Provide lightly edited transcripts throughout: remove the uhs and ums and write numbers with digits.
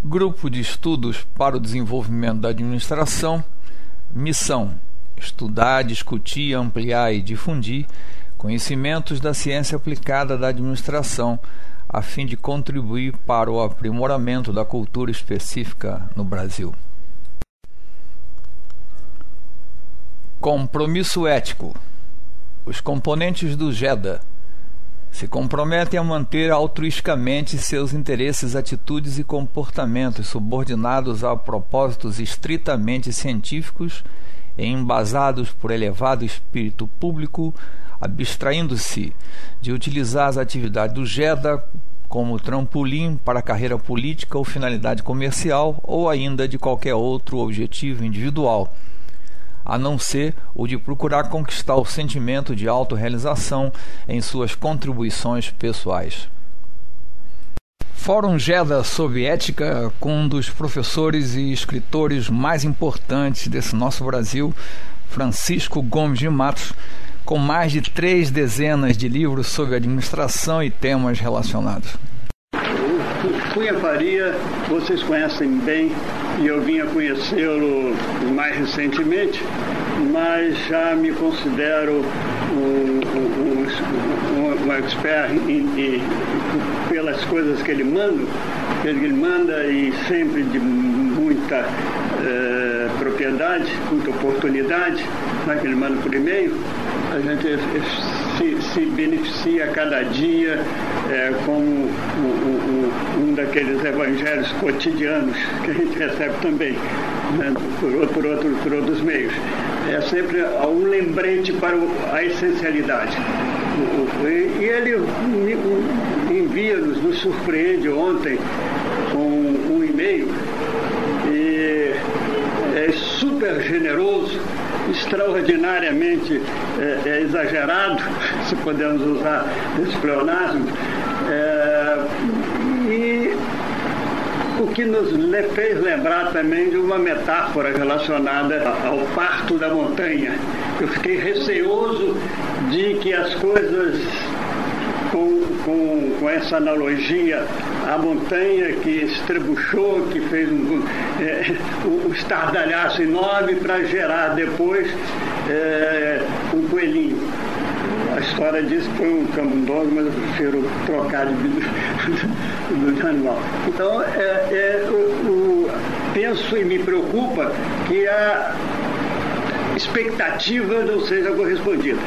Grupo de Estudos para o Desenvolvimento da Administração. Missão: estudar, discutir, ampliar e difundir conhecimentos da ciência aplicada da administração, a fim de contribuir para o aprimoramento da cultura específica no Brasil. Compromisso ético. Os componentes do GEDA se comprometem a manter altruisticamente seus interesses, atitudes e comportamentos subordinados a propósitos estritamente científicos e embasados por elevado espírito público, abstraindo-se de utilizar as atividades do GEDA como trampolim para a carreira política ou finalidade comercial, ou ainda de qualquer outro objetivo individual, a não ser o de procurar conquistar o sentimento de autorrealização em suas contribuições pessoais. Fórum GEDA sobre ética, com um dos professores e escritores mais importantes desse nosso Brasil, Francisco Gomes de Matos, com mais de 3 dezenas de livros sobre administração e temas relacionados. Cunha Faria, vocês conhecem bem, e eu vim a conhecê-lo mais recentemente, mas já me considero um expert pelas coisas que ele manda e sempre de muita propriedade, muita oportunidade, que ele manda por e-mail. A gente se beneficia a cada dia como um daqueles evangelhos cotidianos que a gente recebe também, né, por outros meios. É sempre um lembrete para a essencialidade. E ele envia-nos, nos surpreende ontem com um e-mail, e é super generoso, extraordinariamente exagerado, se podemos usar esse pleonasmo, e o que nos fez lembrar também de uma metáfora relacionada ao parto da montanha. Eu fiquei receoso de que as coisas, com essa analogia, a montanha que estrebuchou, que fez um estardalhaço enorme para gerar depois um coelhinho. A história diz que foi um camundongo, mas eu prefiro trocar do animal. Então, penso e me preocupa que a expectativa não seja correspondida,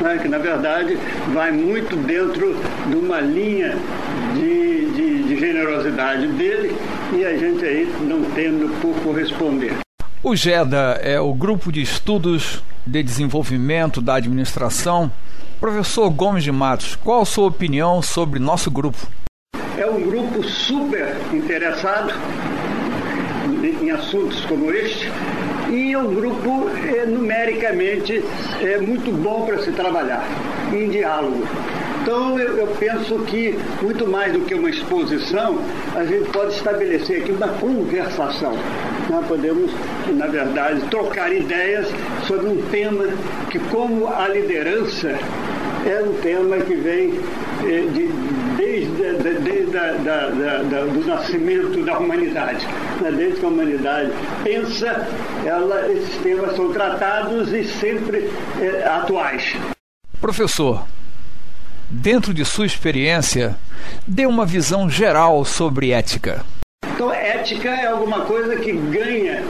né? Que na verdade vai muito dentro de uma linha de generosidade dele, e a gente aí não tendo por corresponder. O GEDA é o Grupo de Estudos de Desenvolvimento da Administração. Professor Gomes de Matos, qual a sua opinião sobre nosso grupo? É um grupo super interessado em assuntos como este, e é um grupo numericamente muito bom para se trabalhar, em diálogo. Então eu penso que, muito mais do que uma exposição, a gente pode estabelecer aqui uma conversação. Nós podemos, na verdade, trocar ideias sobre um tema que, como a liderança, é um tema que vem desde do nascimento da humanidade. Desde que a humanidade pensa, esses temas são tratados e sempre atuais. Professor, dentro de sua experiência, dê uma visão geral sobre ética. Então, ética é alguma coisa que ganha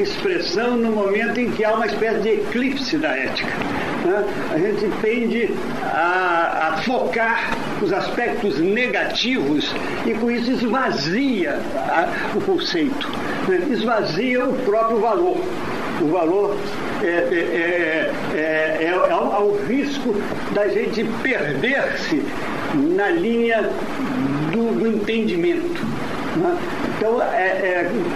expressão no momento em que há uma espécie de eclipse da ética, né? A gente tende a focar os aspectos negativos e com isso esvazia o conceito, né? Esvazia o próprio valor. O valor é ao risco da gente perder-se na linha do entendimento, né? Então,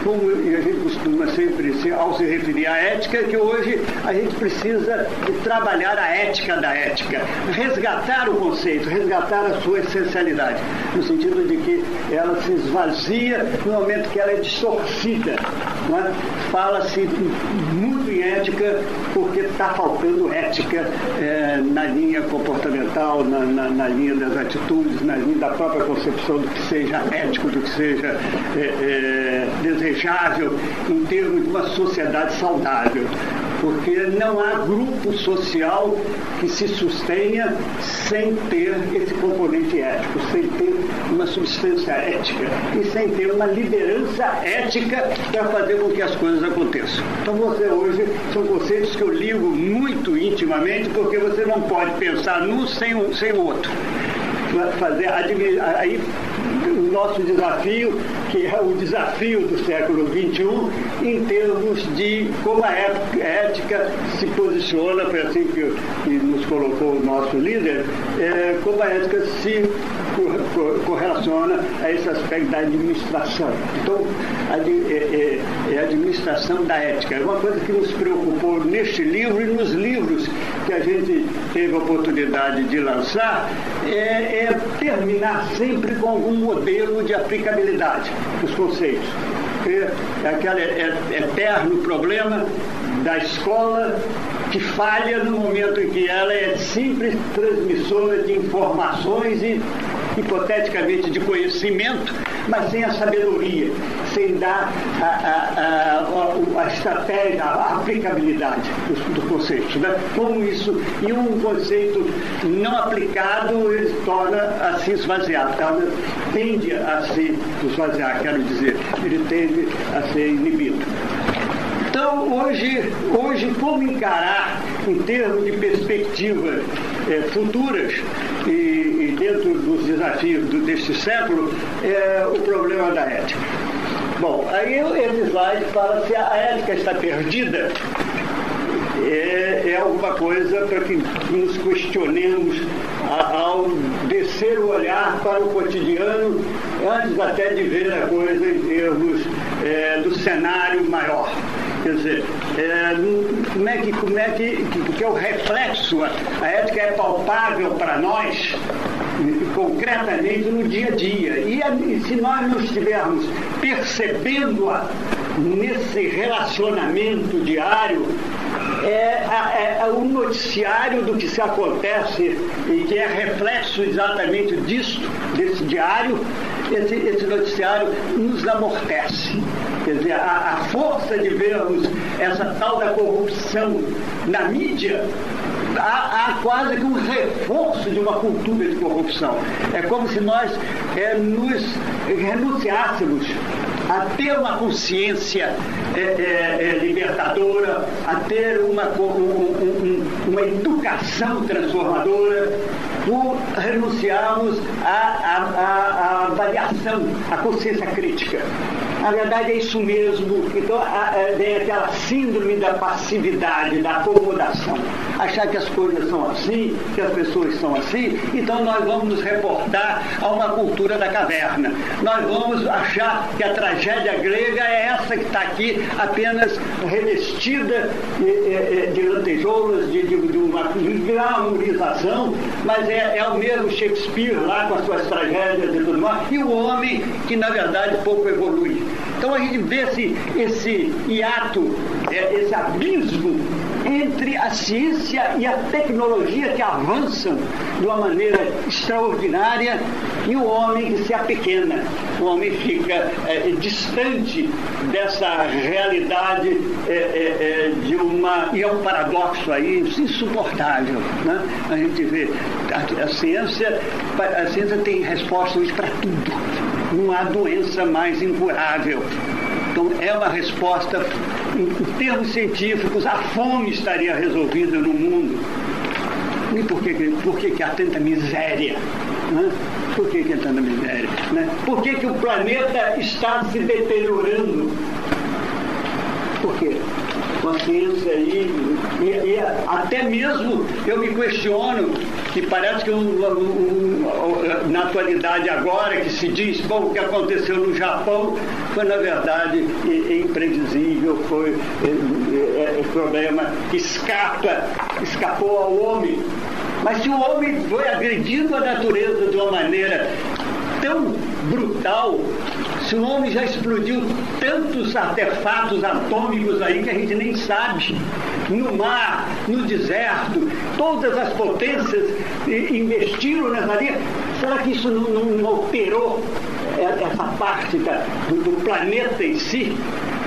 como a gente costuma sempre, ao se referir à ética, que hoje a gente precisa de trabalhar a ética da ética, resgatar o conceito, resgatar a sua essencialidade, no sentido de que ela se esvazia no momento que ela é distorcida, né? Fala-se muito em ética porque está faltando ética na linha comportamental, na linha das atitudes, na linha da própria concepção do que seja ético, do que seja seja desejável em termos de uma sociedade saudável, porque não há grupo social que se sustenha sem ter esse componente ético, sem ter uma substância ética e sem ter uma liderança ética para fazer com que as coisas aconteçam. Então você hoje, são conceitos que eu ligo muito intimamente, porque você não pode pensar num sem o outro. Fazer aí o nosso desafio, que é o desafio do século XXI, em termos de como a ética se posiciona, foi assim que nos colocou o nosso líder, como a ética se correlaciona a esse aspecto da administração. Então, a administração da ética é uma coisa que nos preocupou neste livro e nos livros que a gente teve a oportunidade de lançar, terminar sempre com algum modelo de aplicabilidade dos conceitos. É aquele eterno problema da escola que falha no momento em que ela é simples transmissora de informações e, hipoteticamente, de conhecimento, mas sem a sabedoria, sem dar a estratégia, a aplicabilidade dos conceitos. Né? Como isso, e um conceito não aplicado, ele torna a se esvaziar, tende a se esvaziar, quero dizer, ele tende a ser inibido. Então, hoje como encarar, em termos de perspectivas futuras e dentro dos desafios deste século, o problema da ética? Bom, aí esse slide fala se a ética está perdida. É alguma coisa para que nos questionemos ao descer o olhar para o cotidiano, antes até de ver a coisa em termos do cenário maior. Quer dizer, como é que é o reflexo? A ética é palpável para nós, concretamente no dia a dia. E se nós não estivermos percebendo-a nesse relacionamento diário, o noticiário do que se acontece e que é reflexo exatamente desse diário, esse noticiário nos amortece. Quer dizer, a força de vermos essa tal da corrupção na mídia, há quase que um reforço de uma cultura de corrupção. É como se nós nos renunciássemos a ter uma consciência libertadora, a ter uma educação transformadora, por renunciarmos à avaliação, à consciência crítica. Na verdade é isso mesmo. Então vem aquela síndrome da passividade, da acomodação. Achar que as coisas são assim, que as pessoas são assim, então nós vamos nos reportar a uma cultura da caverna. Nós vamos achar que a tragédia grega é essa que está aqui, apenas revestida de lantejoulas, de uma glamorização, mas é o mesmo Shakespeare lá com as suas tragédias e tudo mais, e o homem que na verdade pouco evolui. Então a gente vê esse hiato, esse abismo entre a ciência e a tecnologia que avançam de uma maneira extraordinária e o homem que se apequena. O homem fica distante dessa realidade e é um paradoxo aí insuportável. Né? A gente vê a ciência tem respostas para tudo. Não há doença mais incurável. Então, é uma resposta, em termos científicos, a fome estaria resolvida no mundo. E por que há tanta miséria? Né? Por que há tanta miséria? Né? Por que o planeta está se deteriorando? Por quê? Com a ciência aí, e até mesmo eu me questiono, que parece que na atualidade agora que se diz, bom, o que aconteceu no Japão foi na verdade imprevisível, foi problema que escapou ao homem. Mas se o homem foi agredindo a natureza de uma maneira tão brutal, se o homem já explodiu tantos artefatos atômicos aí que a gente nem sabe, no mar, no deserto, todas as potências investiram nessa linha, será que isso não alterou essa parte do planeta em si,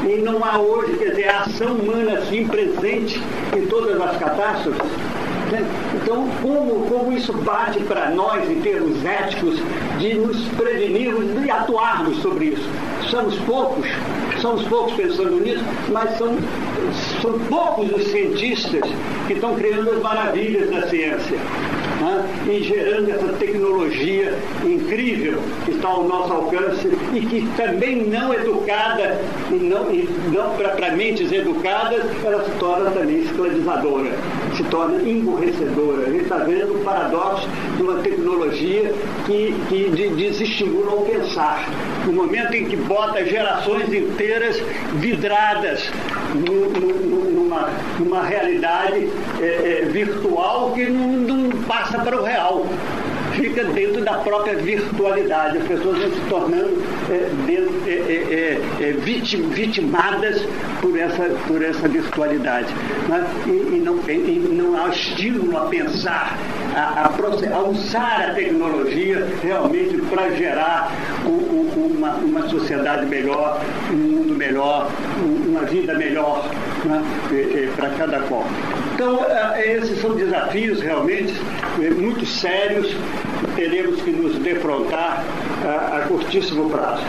e não há hoje, quer dizer, a ação humana assim presente em todas as catástrofes. Então, como isso bate para nós, em termos éticos, de nos prevenirmos e atuarmos sobre isso? Somos poucos pensando nisso, mas são poucos os cientistas que estão criando as maravilhas da ciência, né? E gerando essa tecnologia incrível que está ao nosso alcance e que também não educada e não para mentes educadas, ela se torna também escravizadora, se torna emburrecedora. A gente está vendo o paradoxo de uma tecnologia que desestimula ao pensar. No momento em que bota gerações inteiras vidradas numa realidade virtual que não passa para o real. Fica dentro da própria virtualidade. As pessoas vão se tornando vitimadas por essa virtualidade. Né? E não há estímulo a pensar, a usar a tecnologia realmente para gerar uma sociedade melhor, um mundo melhor, uma vida melhor, né? Para cada qual. Então, esses são desafios realmente muito sérios que teremos que nos defrontar a curtíssimo prazo.